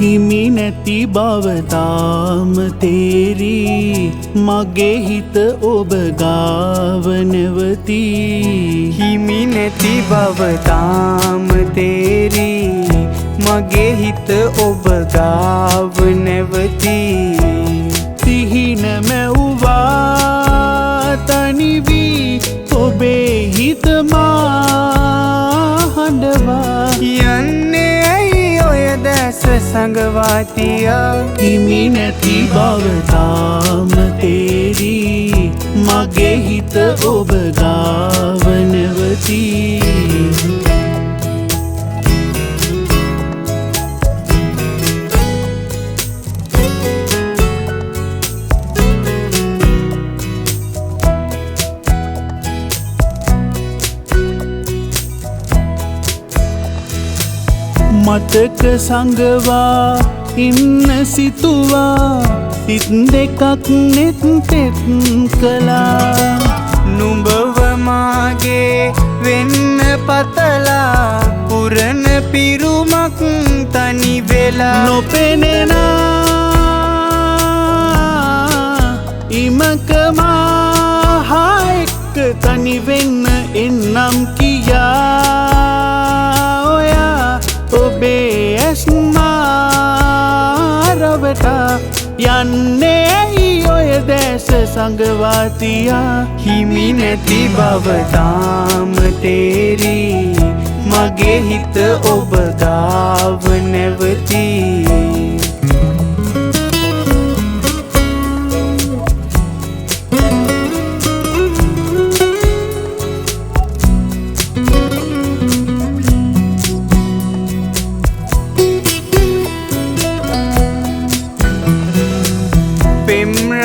හිමි නැති බව තාම තේරී මගේ හිත ඔබ ගාව නැවතී හිමි නැති බව තාම තේරී මගේ හිත ඔබ ගාව නැවතී සිහින මැව්වා තනි වී ඔබේ හිත මා හඬවා යන්නේ ඇයි ඔය දැස සඟවා තියා හිමි නැති බව තාම තේරී මගේ හිත ඔබ ගාව නැවතී මතක සඟවා ඉන්න සිතුවා සිත් දෙකක් නෙත් තෙත් කළා නුඹව මාගේ වෙන්න පතලා පුරන පිරුමක් තනි වෙලා නොපෙනෙනා ඉමක මහා එක්ක තනි වෙන්න එන්නම් කියා ඔයා ඔබේ ඇස් මාරවටා යන්නේ ඇයි ඔය දැස සඟවා තියා හිමි නැති බව තාම තේරී මගේ හිත ඔබ ගාව නැවතී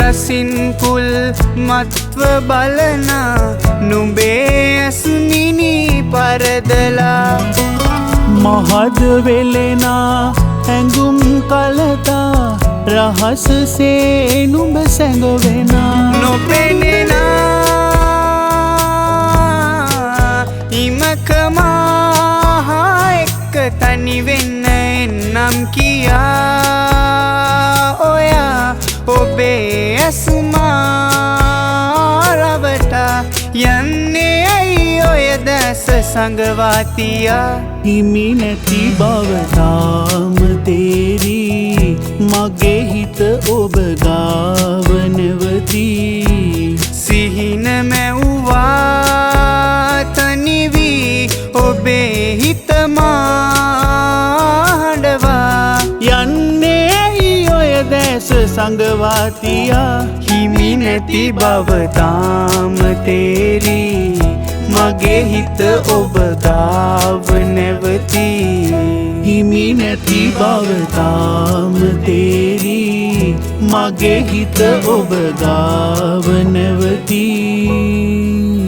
රසින් කුල් මත්ව බලනා නුඹේ ඇස් මිනි පරදලා මහද වෙලෙනා හැඟුම් කලතා රහසසේ නුඹ සැඟවෙනා නොපෙනෙනා ඉමක මහා එක්ක තනි වෙන්න එන්නම් කියා ඔයා ඔබේ ඇස් මාරවටා යන්නේ ඇයි ඔය දැස සඟවා තියා හිමි නැති බව තාම තේරී මගේ හිත ඔබ ගාව නැවතී සිහින මැව්වා තනි වී ඔබේ හිත මා හඬවා යන්නේ ඇයි ඔය දැස සඟවා තියා හිමි නැති බව තාම තේරී මගේ හිත ඔබ ගාව නැවතී හිමි නැති බව තාම තේරී මගේ හිත ඔබ ගාව නැවතී